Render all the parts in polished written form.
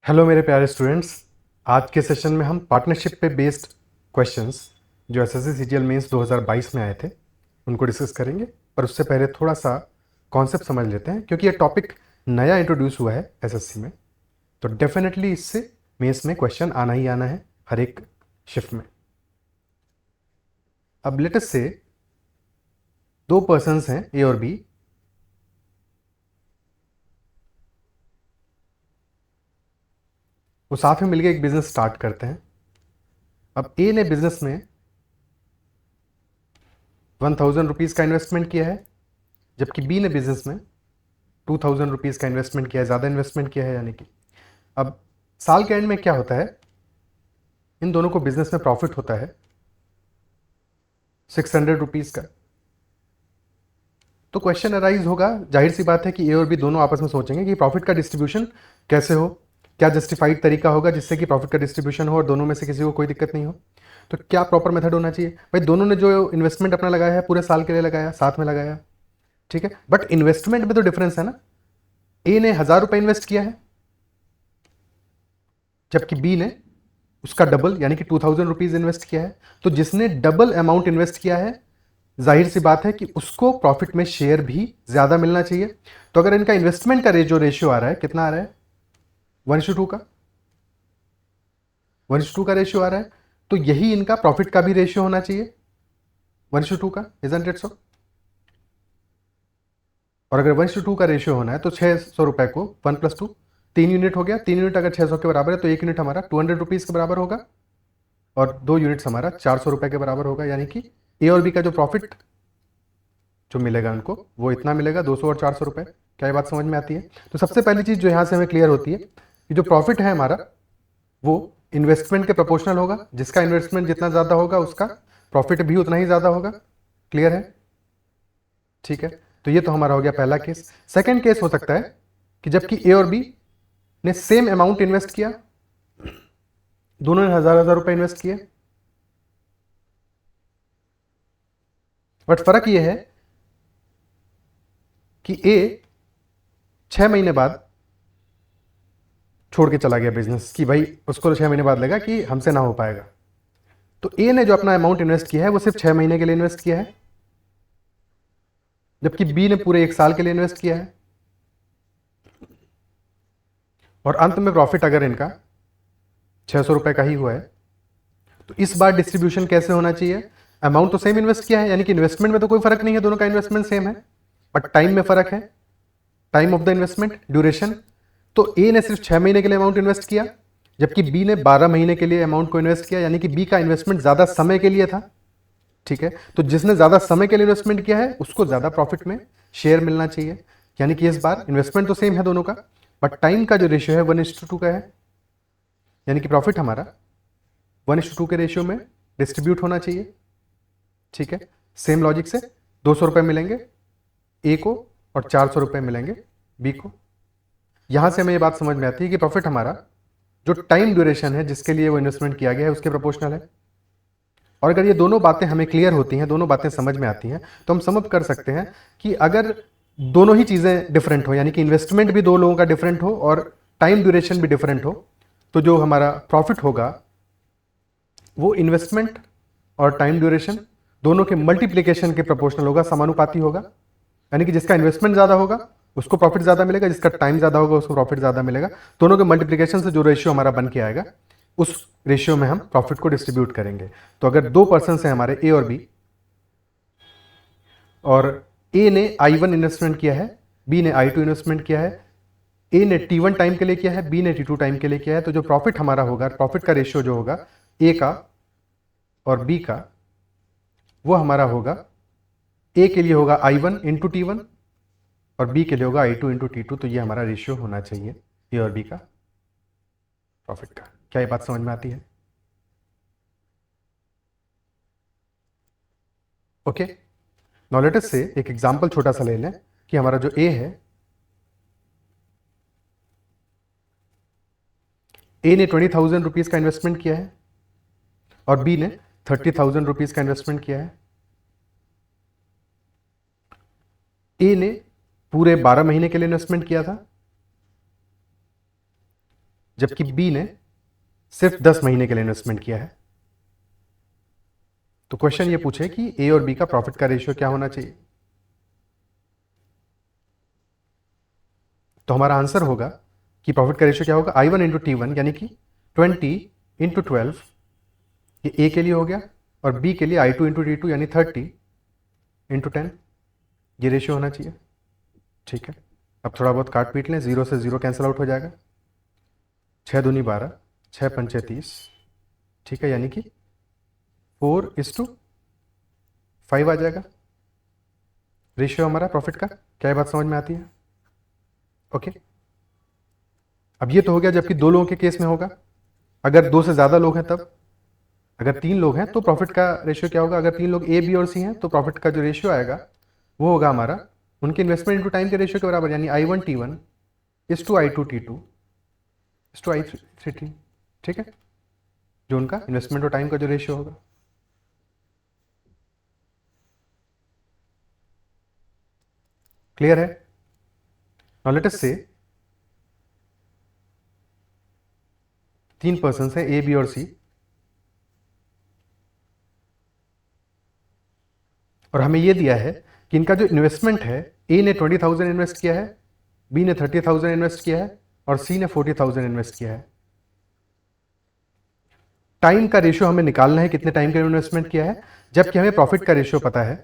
Hello मेरे प्यारे students. आज के सेशन में हम पार्टनरशिप पे बेस्ड क्वेश्चंस जो एसएससी सीजीएल मेंस 2022 में आए थे उनको डिस्कस करेंगे। पर उससे पहले थोड़ा सा कॉन्सेप्ट समझ लेते हैं, क्योंकि ये टॉपिक नया इंट्रोड्यूस हुआ है एसएससी में, तो डेफिनेटली इससे मेंस में क्वेश्चन आना ही आना है हर एक शिफ्ट में। अब लेट अस से दो पर्सन्स हैं ए और बी। वो साथ में मिलकर एक बिजनेस स्टार्ट करते हैं। अब ए ने बिजनेस में 1000 रुपीज़ का इन्वेस्टमेंट किया है, जबकि बी ने बिजनेस में 2000 रुपीज़ का इन्वेस्टमेंट किया है, ज़्यादा इन्वेस्टमेंट किया है। यानी कि अब साल के एंड में क्या होता है, इन दोनों को बिजनेस में प्रॉफिट होता है 600 रुपीज़ का। तो क्वेश्चन अराइज होगा, जाहिर सी बात है कि ए और बी दोनों आपस में सोचेंगे कि प्रॉफिट का डिस्ट्रीब्यूशन कैसे हो, क्या जस्टिफाइड तरीका होगा जिससे कि प्रॉफिट का डिस्ट्रीब्यूशन हो और दोनों में से किसी को कोई दिक्कत नहीं हो। तो क्या प्रॉपर मेथड होना चाहिए भाई? दोनों ने जो इन्वेस्टमेंट अपना लगाया है पूरे साल के लिए लगाया, साथ में लगाया, ठीक है, बट इन्वेस्टमेंट में तो डिफरेंस है ना। ए ने 1000 रुपये इन्वेस्ट किया है, जबकि बी ने उसका डबल यानी कि 2000 रुपीज इन्वेस्ट किया है। तो जिसने डबल अमाउंट इन्वेस्ट किया है, जाहिर सी बात है कि उसको प्रॉफिट में शेयर भी ज्यादा मिलना चाहिए। तो अगर इनका इन्वेस्टमेंट का जो रेशियो आ रहा है, कितना आ रहा है? 1:2 का, 1:2 का रेशियो आ रहा है, तो यही इनका प्रॉफिट का भी रेशियो होना चाहिए 1:2 का, इजंट इट सो? और अगर 1:2 का रेशियो होना है तो 600 रुपए को 1+2 3 यूनिट हो गया। 3 यूनिट अगर 600 के बराबर है तो 1 यूनिट हमारा 200 रुपीज के बराबर होगा और 2 यूनिट्स हमारा 400 रुपए के बराबर होगा। यानी कि ए और बी का जो प्रॉफिट जो मिलेगा उनको वो इतना मिलेगा, 200 और 400 रुपए। क्या ये बात समझ में आती है? तो सबसे पहली चीज जो यहां से हमें क्लियर होती है कि जो प्रॉफिट है हमारा वो इन्वेस्टमेंट के प्रोपोर्शनल होगा। जिसका इन्वेस्टमेंट जितना ज्यादा होगा उसका प्रॉफिट भी उतना ही ज्यादा होगा। क्लियर है? ठीक है, तो ये तो हमारा हो गया पहला केस। सेकेंड केस हो सकता है कि जबकि ए और बी ने सेम अमाउंट इन्वेस्ट किया, दोनों ने 1000 रुपए इन्वेस्ट किए, बट फर्क यह है कि ए 6 महीने बाद छोड़ के चला गया बिजनेस, कि भाई उसको तो 6 महीने बाद लगा कि हमसे ना हो पाएगा। तो ए ने जो अपना अमाउंट इन्वेस्ट किया है वो सिर्फ 6 महीने के लिए इन्वेस्ट किया है, जबकि बी ने पूरे 1 साल के लिए इन्वेस्ट किया है। और अंत में प्रॉफिट अगर इनका 600 रुपए का ही हुआ है, तो इस बार डिस्ट्रीब्यूशन कैसे होना चाहिए? अमाउंट तो सेम इन्वेस्ट किया है, यानी कि इन्वेस्टमेंट में तो कोई फर्क नहीं है, दोनों का इन्वेस्टमेंट सेम है, बट टाइम में फर्क है, time of the investment, duration. तो ए ने सिर्फ 6 महीने के लिए अमाउंट इन्वेस्ट किया, जबकि बी ने 12 महीने के लिए अमाउंट को इन्वेस्ट किया, यानी कि बी का इन्वेस्टमेंट ज्यादा समय के लिए था। ठीक है, तो जिसने ज्यादा समय के लिए इन्वेस्टमेंट किया है उसको ज्यादा प्रॉफिट में शेयर मिलना चाहिए। यानी कि इस बार इन्वेस्टमेंट तो सेम है दोनों का, बट टाइम का जो रेशियो है 1:2 का है, यानी कि प्रॉफिट हमारा 1:2 के रेशियो में डिस्ट्रीब्यूट होना चाहिए। ठीक है, सेम लॉजिक से 200 रुपए मिलेंगे ए को और 400 रुपए मिलेंगे बी को। यहां से हमें ये बात समझ में आती है कि प्रॉफिट हमारा जो टाइम ड्यूरेशन है जिसके लिए वो इन्वेस्टमेंट किया गया है उसके प्रोपोर्शनल है। और अगर ये दोनों बातें हमें क्लियर होती हैं, दोनों बातें समझ में आती हैं, तो हम समझ कर सकते हैं कि अगर दोनों ही चीज़ें डिफरेंट हो, यानी कि इन्वेस्टमेंट भी दो लोगों का डिफरेंट हो और टाइम ड्यूरेशन भी डिफरेंट हो, तो जो हमारा प्रॉफिट होगा वो इन्वेस्टमेंट और टाइम ड्यूरेशन दोनों के मल्टीप्लीकेशन के प्रोपोर्शनल होगा, समानुपाती होगा। यानी कि जिसका इन्वेस्टमेंट ज़्यादा होगा उसको प्रॉफिट ज़्यादा मिलेगा, जिसका टाइम ज़्यादा होगा उसको प्रॉफिट ज़्यादा मिलेगा। दोनों के मल्टीप्लीकेशन से जो रेशियो हमारा बन के आएगा उस रेशियो में हम प्रॉफिट को डिस्ट्रीब्यूट करेंगे। तो अगर दो पर्सन हैं हमारे ए और बी, और ए ने I1 इन्वेस्टमेंट किया है, बी ने I2 इन्वेस्टमेंट किया है, ए ने T1 टाइम के लिए किया है, बी ने T2 टाइम के लिए किया है, तो जो प्रॉफिट हमारा होगा, प्रॉफिट का रेशियो जो होगा ए का और बी का, वो हमारा होगा, ए के लिए होगा I1 इंटू T1 और बी के लिए होगा I2 इंटू T2। तो ये हमारा रेशियो होना चाहिए ए और बी का प्रॉफिट का। क्या ये बात समझ में आती है? ओके, नाउ लेट अस से एक एग्जांपल छोटा सा ले लें कि हमारा जो ए है, ए ने 20,000 रुपीज का इन्वेस्टमेंट किया है और बी ने 30,000 रुपीज का इन्वेस्टमेंट किया है। ए ने पूरे 12 महीने के लिए इन्वेस्टमेंट किया था, जबकि बी ने सिर्फ 10 महीने के लिए इन्वेस्टमेंट किया है। तो क्वेश्चन ये पूछे कि ए और बी का प्रॉफिट का रेशियो क्या होना चाहिए। तो हमारा आंसर होगा कि प्रॉफिट का रेशियो क्या होगा, I1 इंटू T1 यानी कि 20 इंटू 12, ये ए के लिए हो गया, और बी के लिए I2 इंटू T2 यानी 30 इंटू 10, ये रेशियो होना चाहिए। ठीक है, अब थोड़ा बहुत काट पीट लें, 0 से 0 कैंसिल आउट हो जाएगा, 6 दूनी 12, 6 पंचे 30, ठीक है, यानी कि 4:5 आ जाएगा रेशियो हमारा प्रॉफिट का। क्या ये बात समझ में आती है? ओके, अब ये तो हो गया जबकि 2 लोगों के केस में होगा। अगर 2 से ज़्यादा लोग हैं तब, अगर 3 लोग हैं तो प्रॉफिट का रेशियो क्या होगा, अगर 3 लोग ए बी और सी हैं तो प्रॉफिट का जो रेशियो आएगा वो होगा हमारा उनके इन्वेस्टमेंट इंटू टाइम के रेशियो के बराबर, यानी I1 T1 is to I2 T2 is to I3 T। ठीक है, जो उनका इन्वेस्टमेंट और टाइम का जो रेशियो होगा। क्लियर है? नाउ लेट अस से 3 पर्सन्स हैं, ए बी और सी, और हमें ये दिया है कि इनका जो इन्वेस्टमेंट है, ए ने 20,000 इन्वेस्ट किया है, बी ने 30,000 इन्वेस्ट किया है और सी ने 40,000 इन्वेस्ट किया है। टाइम का रेशियो हमें निकालना है, कितने टाइम का इन्वेस्टमेंट किया है, जबकि हमें प्रॉफिट का रेशियो पता है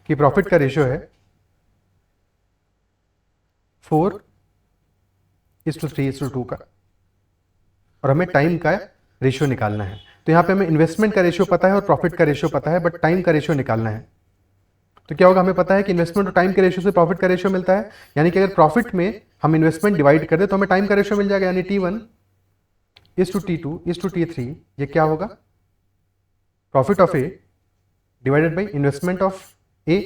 कि प्रॉफिट का रेशियो है 4:3:2 का, और हमें टाइम का रेशियो निकालना है। तो यहां पे हमें इन्वेस्टमेंट का रेशियो पता है और प्रॉफिट का रेशियो पता है, बट टाइम का रेशियो निकालना है। तो क्या होगा, हमें पता है कि इन्वेस्टमेंट और टाइम के रेशियो से प्रॉफिट का रेशियो मिलता है, यानी कि अगर प्रॉफिट में हम इन्वेस्टमेंट डिवाइड कर दे तो हमें टाइम का रेशियो मिल जाएगा, यानी T1:T2:T3। ये क्या होगा, profit of A divided by investment of A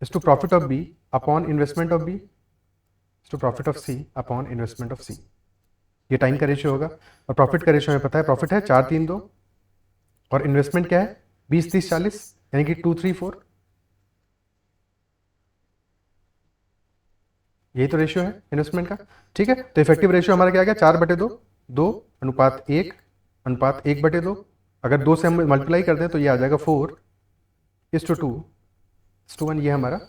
is to profit of B upon investment of B is to profit of C upon investment of C. ये टाइम का रेशियो होगा, और प्रॉफिट का रेशियो हमें पता है, प्रॉफिट है 4:3:2 और इन्वेस्टमेंट क्या है 20:30:40, यानी कि 2:3:4। यही तो रेशियो है इन्वेस्टमेंट का। ठीक है, तो इफेक्टिव रेशियो हमारा क्या आ गया, 4/2, 2:1:1/2। अगर 2 से हम मल्टीप्लाई कर दें तो ये आ जाएगा 4:2:1। ये हमारा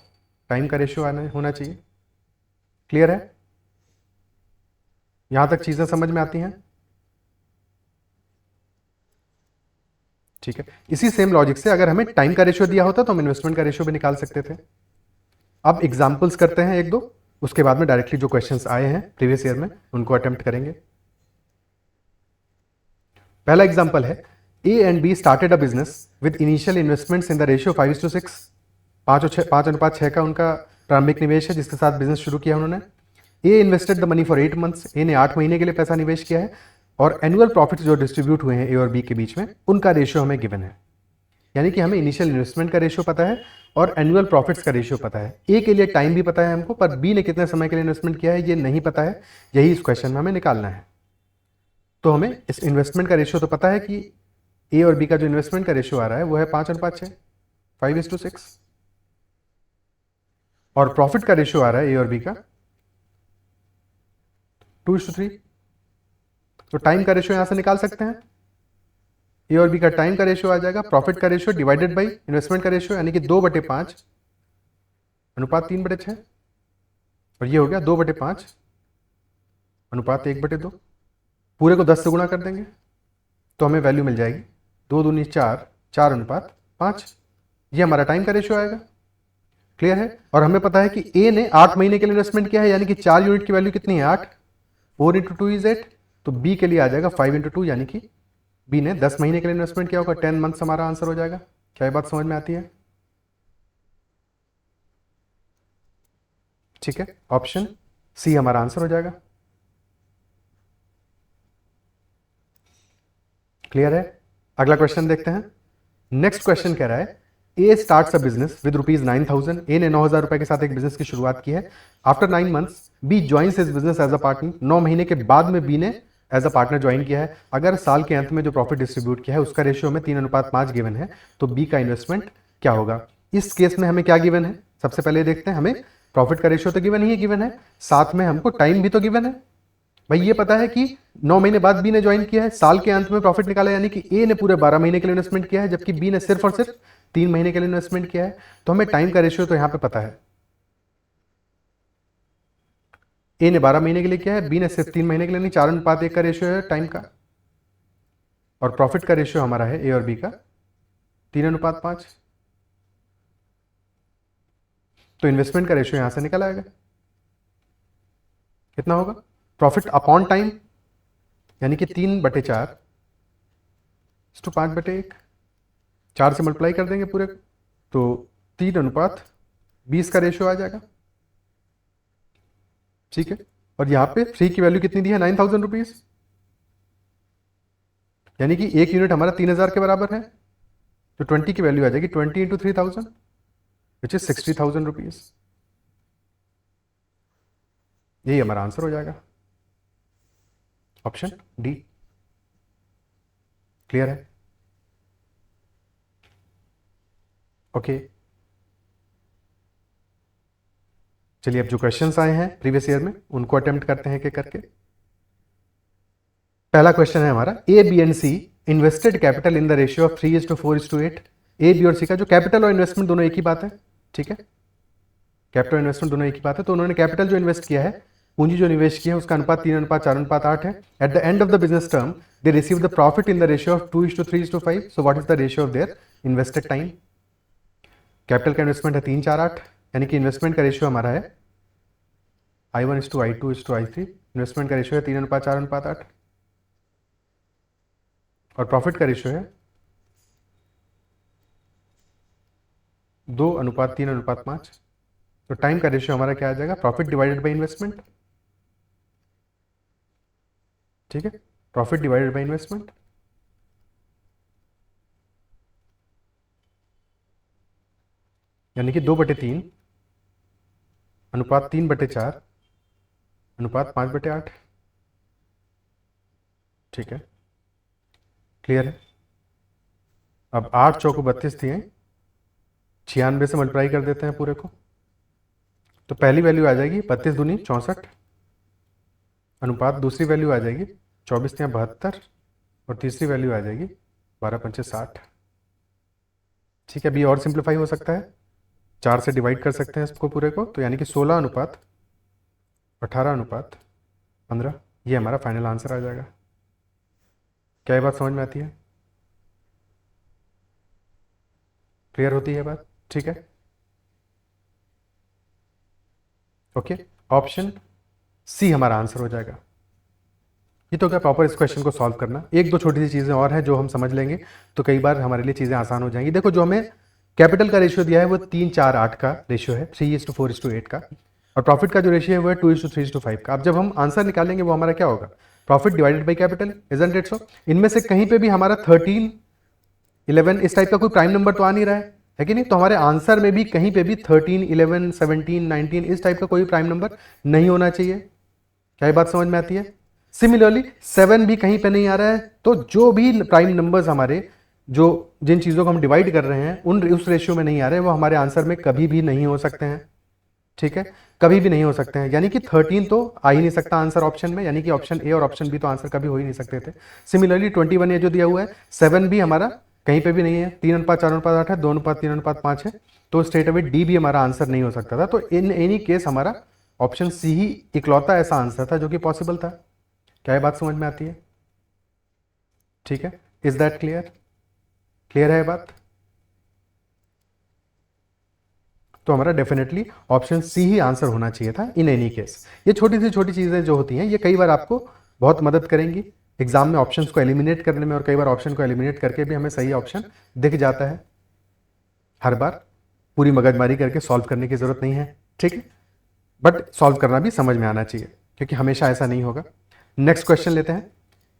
टाइम का रेशियो होना चाहिए। क्लियर है? यहां तक चीजें समझ में आती हैं? ठीक है, इसी सेम लॉजिक से अगर हमें टाइम का रेशियो दिया होता तो हम इन्वेस्टमेंट का रेशियो भी निकाल सकते थे। अब एग्जांपल्स करते हैं 1-2, उसके बाद में डायरेक्टली जो क्वेश्चंस आए हैं प्रीवियस ईयर में उनको अटेम्प्ट करेंगे। पहला एग्जांपल है, A and be started a business with initial investments in the ratio 5:6, 5:6 का उनका प्रारंभिक निवेश है जिसके साथ बिजनेस शुरू किया उन्होंने। A invested the money for 8 months, A ने 8 महीने के लिए पैसा निवेश किया है, और एनुअल प्रॉफिट जो डिस्ट्रीब्यूट हुए हैं ए और बी के बीच में उनका रेशियो हमें गिवन है। यानी कि हमें इनिशियल इन्वेस्टमेंट का रेशियो पता है और एनुअल प्रॉफिट्स का रेशियो पता है। ए के लिए टाइम भी पता है हमको, पर बी ने कितने समय के लिए इन्वेस्टमेंट किया है ये नहीं पता है। यही इस क्वेश्चन में हमें निकालना है। तो हमें इस इन्वेस्टमेंट का रेशियो तो पता है कि ए और बी का जो इन्वेस्टमेंट का रेशियो आ रहा है वो है 5:6, 5:6, और प्रॉफिट का रेशियो आ रहा है ए और बी का 2:3। तो टाइम का रेशियो यहां से निकाल सकते हैं, ए और बी का टाइम का रेशियो आ जाएगा प्रॉफिट का रेशियो डिवाइडेड बाई इन्वेस्टमेंट का रेशियो, यानी कि 2/5:3/6, और ये हो गया 2/5:1/2। पूरे को 10 से गुणा कर देंगे तो हमें वैल्यू मिल जाएगी 2×2=4, 4:5। ये हमारा टाइम का रेशियो आएगा। क्लियर है? और हमें पता है कि ए ने 8 महीने के लिए इन्वेस्टमेंट किया है, यानी कि 4 यूनिट की वैल्यू कितनी है 8, 4 × 2 = 8। तो बी के लिए आ जाएगा 5 × 2, यानी कि बी ने 10 महीने के लिए इन्वेस्टमेंट किया होगा, 10 मंथ्स हमारा आंसर हो जाएगा। क्या ये बात समझ में आती है? ठीक है, ऑप्शन सी हमारा आंसर हो जाएगा। क्लियर है? अगला क्वेश्चन देखते हैं। नेक्स्ट क्वेश्चन कह रहा है, A starts a business with ₹9,000। ए ने 9,000 रुपए के साथ एक बिजनेस की शुरुआत की है। After 9 months B joins his business as a partner. 9 महीने के बाद में बी ने एज अ पार्टनर ज्वाइन किया है। अगर साल के अंत में जो प्रॉफिट डिस्ट्रीब्यूट किया है उसका रेशियो में 3:5 गिवन है, तो बी का इन्वेस्टमेंट क्या होगा? इस केस में हमें क्या गिवन है? सबसे पहले देखते हैं, हमें प्रॉफिट का रेशियो तो गिवन ही गिवन है, साथ में हमको टाइम भी तो गिवन है। भाई ये पता है कि 9 महीने बाद बी ने ज्वाइन किया है, साल के अंत में प्रॉफिट निकाला, यानी कि ए ने पूरे 12 महीने के लिए इन्वेस्टमेंट किया है, जबकि बी ने सिर्फ और सिर्फ 3 महीने के लिए इन्वेस्टमेंट किया है। तो हमें टाइम का रेशियो तो यहां पे पता है, ए ने 12 महीने के लिए किया है, बी ने सिर्फ 3 महीने के लिए नहीं, 4:1 का रेशियो है टाइम का। और प्रॉफिट का रेशियो हमारा है ए और बी का 3:5। तो इन्वेस्टमेंट का रेशियो यहां से निकल आएगा, कितना होगा? प्रॉफिट अपॉन टाइम, यानी कि 3/4 टू 5/1, 4 से मल्टीप्लाई कर देंगे पूरे, तो 3:20 का रेशियो आ जाएगा। ठीक है, और यहां पे फ्री की वैल्यू कितनी दी है? 9,000 रुपीज, यानी कि एक यूनिट हमारा 3,000 के बराबर है, तो 20 की वैल्यू आ जाएगी 20 इंटू 3,000 विच इज 60,000 रुपीज। यही हमारा आंसर हो जाएगा, ऑप्शन डी। क्लियर है? ओके चलिए, अब जो क्वेश्चंस आए हैं प्रीवियस ईयर में उनको अटेम्प्ट करते हैं कि करके। पहला क्वेश्चन है हमारा, A B and C invested capital in the ratio of 3:4:8। A B और सी का जो कैपिटल और इन्वेस्टमेंट दोनों एक ही बात है, ठीक है, कैपिटल और इन्वेस्टमेंट दोनों एक ही बात है। तो उन्होंने कैपिटल जो इन्वेस्ट किया है, पूंजी जो निवेश किया है, उसका अनुपात 3:4:8 है। At the end of the business term they receive the profit in the ratio of 2:3:5। So what is the ratio of their invested time? Capital का इन्वेस्टमेंट है 3:4:8, यानी कि इन्वेस्टमेंट का रेशियो हमारा है I1:I2:I3। इन्वेस्टमेंट का रेशियो है 3:4:8, और प्रॉफिट का रेशियो है 2:3:5। तो टाइम का रेशियो हमारा क्या आ जाएगा? Profit divided by investment. ठीक है, प्रॉफिट डिवाइडेड बाय इन्वेस्टमेंट, यानी कि 2/3 अनुपात 3/4 अनुपात 5/8। ठीक है, क्लियर है? अब 8 चौको 32 दिए, 96 से मल्टीप्लाई कर देते हैं पूरे को, तो पहली वैल्यू आ जाएगी 32 दूनी 64, अनुपात दूसरी वैल्यू आ जाएगी 24 या 72, और तीसरी वैल्यू आ जाएगी 12×5 60। ठीक है, अभी और सिंप्लीफाई हो सकता है, 4 से डिवाइड कर सकते हैं इसको पूरे को, तो यानी कि 16:18:15, ये हमारा फाइनल आंसर आ जाएगा। क्या ये बात समझ में आती है? क्लियर होती है बात? ठीक है, ओके, ऑप्शन सी हमारा आंसर हो जाएगा। ये तो क्या प्रॉपर इस क्वेश्चन को सॉल्व करना। एक दो छोटी सी चीजें और हैं जो हम समझ लेंगे तो कई बार हमारे लिए चीजें आसान हो जाएंगी। देखो, जो हमें कैपिटल का रेशियो दिया है वो 3:4:8 का रेशियो है, 3:4:8 का, और प्रॉफिट का जो रेशियो है वो है 2:3:5 का। अब जब हम आंसर निकालेंगे वो हमारा क्या होगा? Profit divided by capital, isn't it so? इनमें से कहीं पे भी हमारा 13, 11 इस टाइप का कोई प्राइम नंबर तो आ नहीं रहा है कि नहीं? तो हमारे आंसर में भी कहीं पे भी 13, 11, 17, 19 इस टाइप का कोई प्राइम नंबर नहीं होना चाहिए। क्या ये बात समझ में आती है? सिमिलरली 7 भी कहीं पे नहीं आ रहा है, तो जो भी प्राइम नंबर्स हमारे, जो जिन चीजों को हम डिवाइड कर रहे हैं उन उस रेशियो में नहीं आ रहे, वो हमारे आंसर में कभी भी नहीं हो सकते हैं। ठीक है, कभी भी नहीं हो सकते हैं, यानी कि 13 तो आ ही नहीं सकता आंसर ऑप्शन में, यानी कि ऑप्शन ए और ऑप्शन बी तो आंसर कभी हो ही नहीं सकते थे। सिमिलरली 21 ये जो दिया हुआ है, 7 भी हमारा कहीं पे भी नहीं है, 3:4:8 है, 2:3:5 है, तो स्ट्रेट अवे डी भी हमारा आंसर नहीं हो सकता था। तो इन एनी केस हमारा ऑप्शन सी ही इकलौता ऐसा आंसर था जो कि पॉसिबल था। क्या ये बात समझ में आती है? ठीक है, इज दैट क्लियर? क्लियर है बात? तो हमारा डेफिनेटली ऑप्शन सी ही आंसर होना चाहिए था इन एनी केस। ये छोटी सी छोटी चीजें जो होती हैं ये कई बार आपको बहुत मदद करेंगी एग्जाम में ऑप्शंस को एलिमिनेट करने में, और कई बार ऑप्शन को एलिमिनेट करके भी हमें सही ऑप्शन दिख जाता है। हर बार पूरी मगजमारी करके सॉल्व करने की जरूरत नहीं है, ठीक है, बट सॉल्व करना भी समझ में आना चाहिए, क्योंकि हमेशा ऐसा नहीं होगा। नेक्स्ट क्वेश्चन लेते हैं।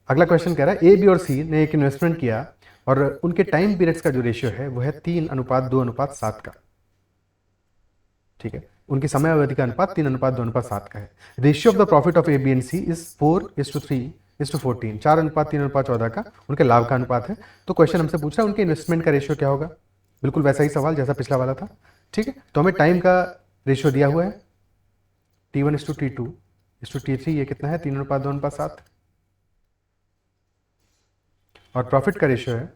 अगला क्वेश्चन कह रहा है, ए बी और सी ने एक इन्वेस्टमेंट किया और उनके टाइम पीरियड्स का जो रेशियो है वो है 3:2:7 का। ठीक है, उनकी समय अवधि का अनुपात 3:2:7 का है। Ratio of the profit of A B and C is 4:3:14, 4:3:14 का उनके लाभ का अनुपात है। तो क्वेश्चन हमसे पूछ रहा है उनके इन्वेस्टमेंट का रेशियो क्या होगा। बिल्कुल वैसा ही सवाल जैसा पिछला वाला था। ठीक है, तो हमें टाइम का रेशियो दिया हुआ है T1:T2:T3, ये कितना है 3:2:7। और प्रॉफिट का रेशियो है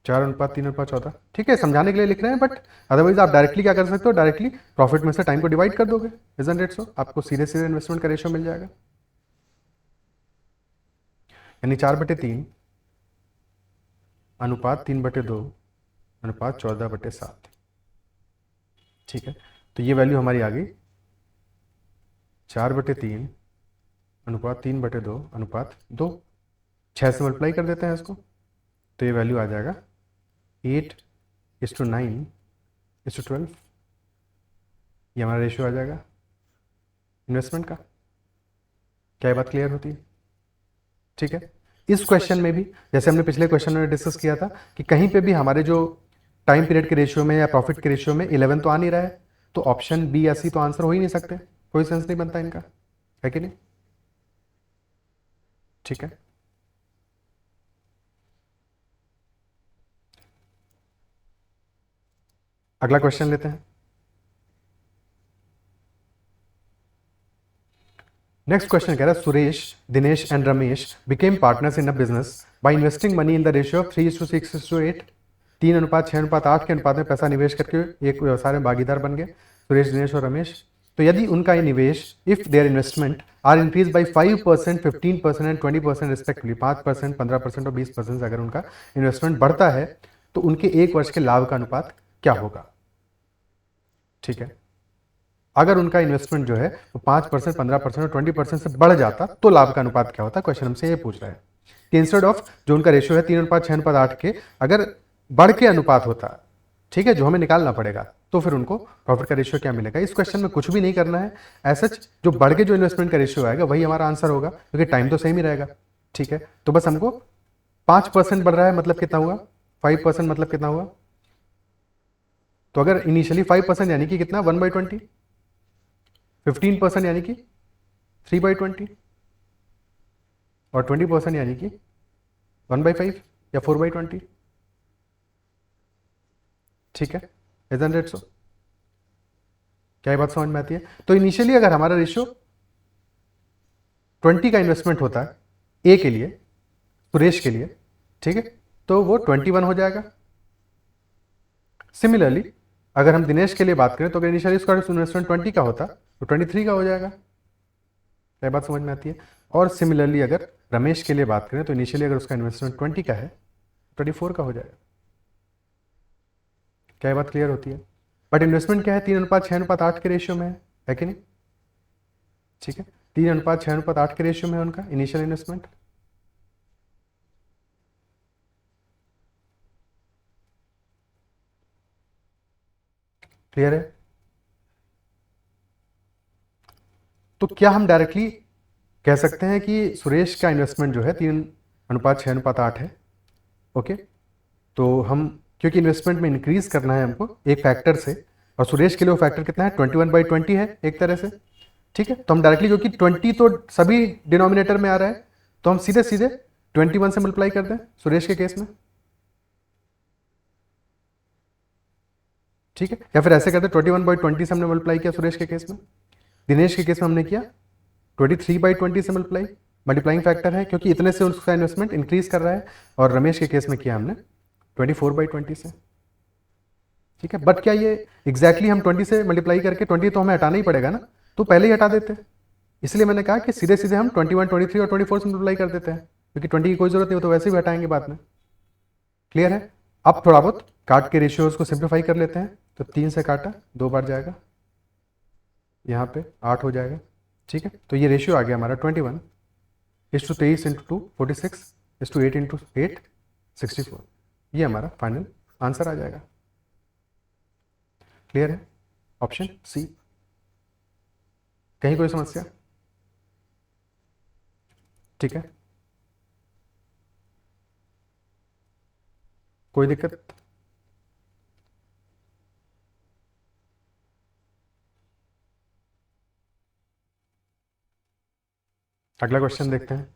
4:3:14। ठीक है, समझाने के लिए लिख रहे हैं, बट अदरवाइज आप डायरेक्टली क्या कर सकते हो, डायरेक्टली प्रॉफिट में से टाइम को डिवाइड कर दोगे, इजंट इट सो? आपको सीधे सीधे इन्वेस्टमेंट का रेशियो मिल जाएगा, यानी 4/3 अनुपात 3/2 अनुपात 14/7। ठीक है, तो ये वैल्यू हमारी आ गई 4/3 अनुपात 3/2 अनुपात 2। 6 से मल्टीप्लाई कर देते हैं इसको, तो ये वैल्यू आ जाएगा 8:9:12। ये हमारा रेशियो आ जाएगा इन्वेस्टमेंट का। क्या ये बात क्लियर होती है? ठीक है, इस क्वेश्चन में भी जैसे हमने पिछले क्वेश्चन में डिस्कस किया था कि कहीं पे भी हमारे जो टाइम पीरियड के रेशियो में या प्रॉफिट के रेशियो में 11 तो आ नहीं रहा है, तो ऑप्शन बी या सी तो आंसर हो ही नहीं सकते, कोई सेंस नहीं बनता इनका, है कि नहीं? ठीक है, अगला क्वेश्चन लेते हैं। नेक्स्ट क्वेश्चन कह रहा है Suresh, Dinesh and Ramesh became partners in a business by investing money in the ratio of 3:6:8। 3:6:8 के अनुपात में पैसा निवेश करके एक व्यवसाय में भागीदार बन गए सुरेश, दिनेश और रमेश। तो यदि उनका ये निवेश, if their investment are increase by 5%, 15% and 20% respectively, 5%, 15% और 20% अगर उनका इन्वेस्टमेंट बढ़ता है तो उनके एक वर्ष के लाभ का अनुपात क्या होगा? ठीक है, अगर उनका इन्वेस्टमेंट जो है वो 5%, 15% और 20% से बढ़ जाता तो लाभ का अनुपात क्या होता? क्वेश्चन हमसे ये पूछ रहा है कि इंस्टेड ऑफ जो उनका रेशियो है 3:6:8 के, अगर बढ़ के अनुपात होता, ठीक है, जो हमें निकालना पड़ेगा, तो फिर उनको प्रॉफिट का रेशियो क्या मिलेगा? इस क्वेश्चन में कुछ भी नहीं करना है, ऐसा जो बढ़ के जो इन्वेस्टमेंट का रेशियो आएगा वही हमारा आंसर होगा, क्योंकि टाइम तो सेम ही रहेगा। ठीक है, तो बस हमको 5% बढ़ रहा है मतलब कितना हुआ, 5% मतलब कितना हुआ? तो अगर इनिशियली 5% यानी कि कितना, 1/20, 15% यानी कि 3/20 और 20% यानी कि 1/5 या 4/20। ठीक है, इजंट इट सो? क्या ये बात समझ में आती है? तो इनिशियली अगर हमारा रेशियो 20 का इन्वेस्टमेंट होता है ए के लिए, सुरेश के लिए, ठीक है, तो वो 21 हो जाएगा। सिमिलरली अगर हम दिनेश के लिए बात करें तो अगर इनिशियली उसका इन्वेस्टमेंट 20 का होता तो 23 का हो जाएगा। क्या बात समझ में आती है? और सिमिलरली अगर रमेश के लिए बात करें तो इनिशियली अगर उसका इन्वेस्टमेंट 20 का है 24 का हो जाएगा। क्या बात क्लियर होती है? बट इन्वेस्टमेंट क्या है, 3:6:8 के रेशियो में है कि नहीं? ठीक है, 3:6:8 के रेशियो में है उनका इनिशियल इन्वेस्टमेंट। क्लियर है? तो क्या हम डायरेक्टली कह सकते हैं कि सुरेश का इन्वेस्टमेंट जो है 3:6:8 है? ओके, तो हम क्योंकि इन्वेस्टमेंट में इंक्रीज करना है हमको एक फैक्टर से, और सुरेश के लिए वो फैक्टर कितना है, 21/20 है एक तरह से। ठीक है, तो हम डायरेक्टली, क्योंकि 20 तो सभी डिनोमिनेटर में आ रहा है, तो हम सीधे सीधे 21 से मल्टीप्लाई कर दें सुरेश के केस में। ठीक है, या फिर ऐसे करते 21/20 से हमने मल्टीप्लाई किया सुरेश के केस में, दिनेश के केस में हमने किया 23/20 से मल्टीप्लाई, मल्टीप्लाइंग फैक्टर है क्योंकि इतने से उसका इन्वेस्टमेंट इंक्रीज कर रहा है, और रमेश के केस में किया हमने 24/20 से। ठीक है, बट क्या ये एग्जैक्टली हम 20 से मल्टीप्लाई करके, 20 तो हमें हटाना ही पड़ेगा ना, तो पहले ही हटा देते हैं। इसलिए मैंने कहा कि सीधे सीधे हम 21, 23 और 24 से मल्टीप्लाई कर देते हैं, क्योंकि 20 की कोई जरूरत नहीं हो तो वैसे भी हटाएंगे बाद में। क्लियर है? अब थोड़ा बहुत काट के रेशियोज को सिंप्लीफाई कर लेते हैं, तो 3 से काटा 2 बार जाएगा, यहाँ पे 8 हो जाएगा। ठीक है, तो ये रेशियो आ गया हमारा 21:23 × 2 46:8 × 8 64। ये हमारा फाइनल आंसर आ जाएगा। क्लियर है? Option C. कहीं कोई समस्या? ठीक है, कोई दिक्कत? अगला क्वेश्चन देखते हैं।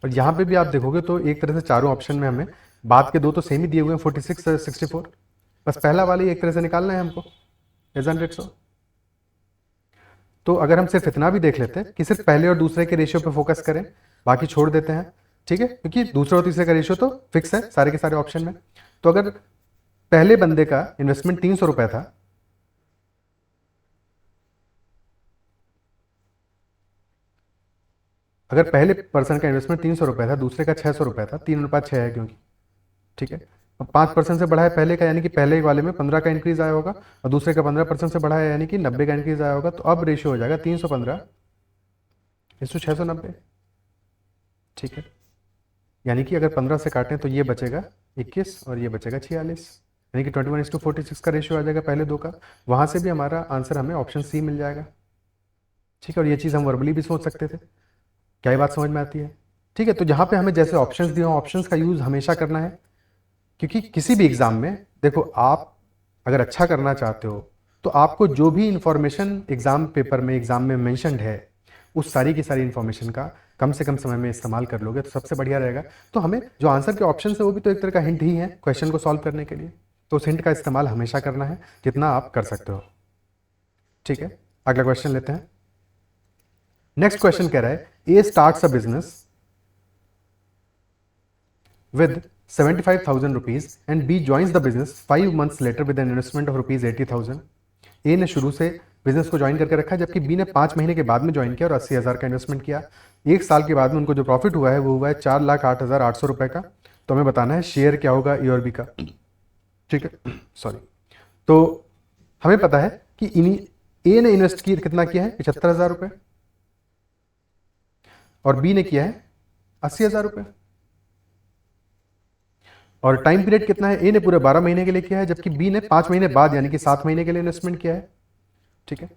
और यहाँ पे भी आप देखोगे तो एक तरह से चारों ऑप्शन में हमें बाद के दो तो सेम ही दिए हुए हैं 46 और 64, बस पहला वाली एक तरह से निकालना है हमको, isn't it so? तो अगर हम सिर्फ इतना भी देख लेते हैं कि सिर्फ पहले और दूसरे के रेशियो पे फोकस करें, बाकी छोड़ देते हैं, ठीक है, क्योंकि दूसरे और तीसरे का रेशियो तो फिक्स है सारे के सारे ऑप्शन में। तो अगर पहले बंदे का इन्वेस्टमेंट 300 रुपए था, अगर पहले पर्सन का इन्वेस्टमेंट 300 रुपए था, दूसरे का 600 रुपए था, 3:6 है क्योंकि, ठीक है, अब 5% से बढ़ा है पहले का, यानी कि पहले वाले में 15 का इंक्रीज आया होगा, और दूसरे का 15% से बढ़ा है यानी कि 90 का इंक्रीज आया होगा। तो अब रेशियो हो जाएगा 315:690, ठीक है, यानी कि अगर 15 से काटें तो ये बचेगा 21 और ये बचेगा 46, यानी कि 21:46 का रेशियो आ जाएगा पहले दो का। वहां से भी हमारा आंसर हमें ऑप्शन सी मिल जाएगा, ठीक है। और ये चीज़ हम वर्बली भी सोच सकते थे, क्या ये बात समझ में आती है? ठीक है, तो जहाँ पे हमें जैसे ऑप्शंस दिए हो, ऑप्शंस का यूज़ हमेशा करना है, क्योंकि किसी भी एग्जाम में देखो, आप अगर अच्छा करना चाहते हो तो आपको जो भी इंफॉर्मेशन एग्जाम पेपर में, एग्जाम में मेंशन्ड है, उस सारी की सारी इंफॉर्मेशन का कम से कम समय में इस्तेमाल कर लोगे तो सबसे बढ़िया रहेगा। तो हमें जो आंसर के ऑप्शन है वो भी तो एक तरह का हिंट ही है क्वेश्चन को सॉल्व करने के लिए, तो उस हिंट का इस्तेमाल हमेशा करना है जितना आप कर सकते हो, ठीक है। अगला क्वेश्चन लेते हैं। नेक्स्ट क्वेश्चन कह रहा है, A starts a business with 75,000 rupees and B joins the business 5 months later with an investment of rupees 80,000। ए ने शुरू से बिजनेस को ज्वाइन करके रखा, जबकि बी ने 5 महीने के बाद में ज्वाइन किया और 80,000 का इन्वेस्टमेंट किया। एक साल के बाद में उनको जो प्रॉफिट हुआ है वो हुआ है 4,08,800 रुपए का। तो हमें बताना है शेयर क्या होगा ए और बी का, ठीक है, सॉरी। तो हमें पता है कि ए ने इन्वेस्ट किया, कितना किया है, 75,000 रुपए, और बी ने किया है 80,000 रुपए। और टाइम पीरियड कितना है, ए ने पूरे 12 महीने के लिए किया है, जबकि बी ने 5 महीने बाद यानी कि 7 महीने के लिए इन्वेस्टमेंट किया है, ठीक है।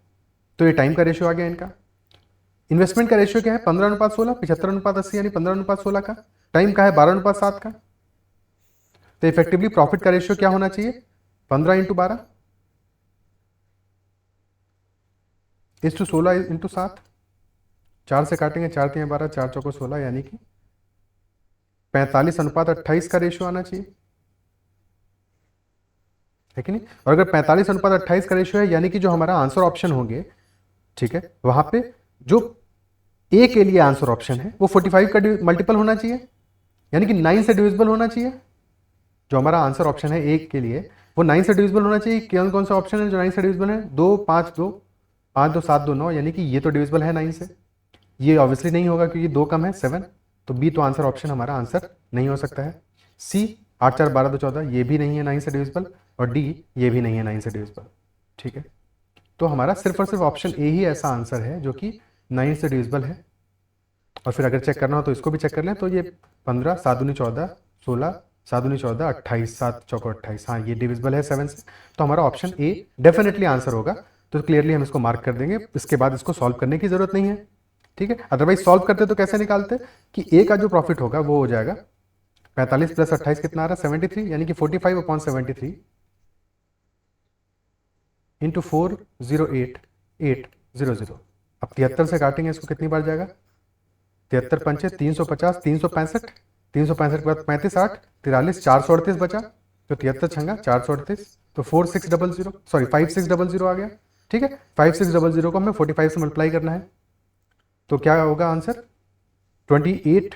तो ये टाइम का रेशियो आ गया इनका। इन्वेस्टमेंट का रेशियो क्या है, 15:16, 75:80 यानी 15:16 का। टाइम का है 12:7 का। तो इफेक्टिवली प्रॉफिट का रेशियो क्या होना चाहिए, 15 × 12 16 × 7, 4 से काटेंगे, 4 × 12, 4 × 4 = 16, यानी कि 45:28 का रेशियो आना चाहिए, है कि नहीं। और अगर 45:28 का रेशियो है, यानी कि जो हमारा आंसर ऑप्शन होंगे, ठीक है, वहां पे जो ए के लिए आंसर ऑप्शन है वो 45 का मल्टीपल होना चाहिए, यानी कि 9 से डिविजिबल होना चाहिए। जो हमारा आंसर ऑप्शन है ए के लिए वो 9 से डिविजिबल होना चाहिए। कौन कौन सा ऑप्शन है जो 9 से डिविजिबल है, 2 5 2 5 2 7 2 9, यानी कि ये तो डिविजिबल है 9 से। ये ऑब्वियसली नहीं होगा क्योंकि 2 कम है 7, तो बी तो आंसर ऑप्शन हमारा आंसर नहीं हो सकता है। सी 8 4 12 2 14, ये भी नहीं है 9 से डिविजिबल, और डी ये भी नहीं है 9 से डिविजिबल, ठीक है। तो हमारा सिर्फ और सिर्फ ऑप्शन ए ही ऐसा आंसर है जो कि 9 से डिविजिबल है। और फिर अगर चेक करना हो तो इसको भी चेक कर लें, तो ये 15 7 दूनी 14 16 7 दूनी 14 28 7 चौको 28, हाँ ये डिविजिबल है 7 से। तो हमारा ऑप्शन ए डेफिनेटली आंसर होगा। तो क्लियरली हम इसको मार्क कर देंगे, इसके बाद इसको सॉल्व करने की जरूरत नहीं है, ठीक है। अदरवाइज सॉल्व करते तो कैसे निकालते कि ए का जो प्रॉफिट होगा वो हो जाएगा 45 + 28 कितना आ रहा है 73, यानी कि 45/73 × 408,800। अब 73 से काटेंगे इसको, कितनी बार जाएगा, 73 पंचे 350, 365, 365 के बाद 35 8 43 438 बचा, तो 73 छंगा 438, तो 4600 सॉरी 5600 आ गया, ठीक है। 5600 को हमें 45 से मल्टीप्लाई करना है, तो क्या होगा आंसर 28,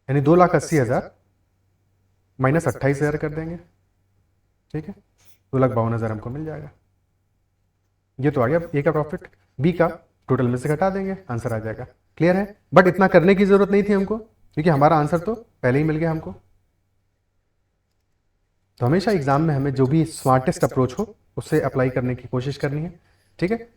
यानी 2,80,000 माइनस 28,000 कर देंगे, ठीक है, 2,52,000 हमको मिल जाएगा। ये तो आ गया ए का प्रॉफिट, बी का टोटल में से घटा देंगे, आंसर आ जाएगा। क्लियर है, बट इतना करने की जरूरत नहीं थी हमको, क्योंकि हमारा आंसर तो पहले ही मिल गया हमको। तो हमेशा एग्जाम में हमें जो भी स्मार्टेस्ट अप्रोच हो उससे अप्लाई करने की कोशिश करनी है, ठीक है।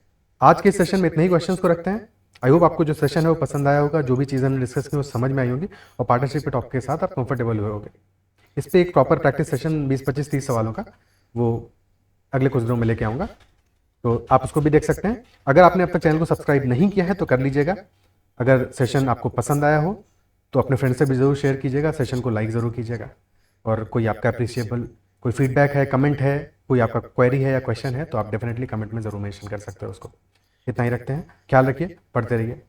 आज के सेशन में इतने ही क्वेश्चंस को रखते हैं। आई होप आपको जो सेशन है वो पसंद आया होगा, जो भी चीज़ हमने डिस्कस की वो समझ में आई होगी, और पार्टनरशिप के टॉपिक के साथ आप कंफर्टेबल हुए होगे। इस पर एक प्रॉपर प्रैक्टिस सेशन 20 25 30 सवालों का वो अगले कुछ दिनों में लेके आऊँगा, तो आप उसको भी देख सकते हैं। अगर आपने अब तक चैनल को सब्सक्राइब नहीं किया है तो कर लीजिएगा। अगर सेशन आपको पसंद आया हो तो अपने फ्रेंड से भी ज़रूर शेयर कीजिएगा, सेशन को लाइक ज़रूर कीजिएगा। और कोई आपका अप्रिशिएबल कोई फीडबैक है, कमेंट है, कोई आपका क्वेरी है या क्वेश्चन है, तो आप डेफिनेटली कमेंट में ज़रूर मेंशन कर सकते हो उसको। इतना ही रखते हैं, ख्याल रखिए, पढ़ते रहिए।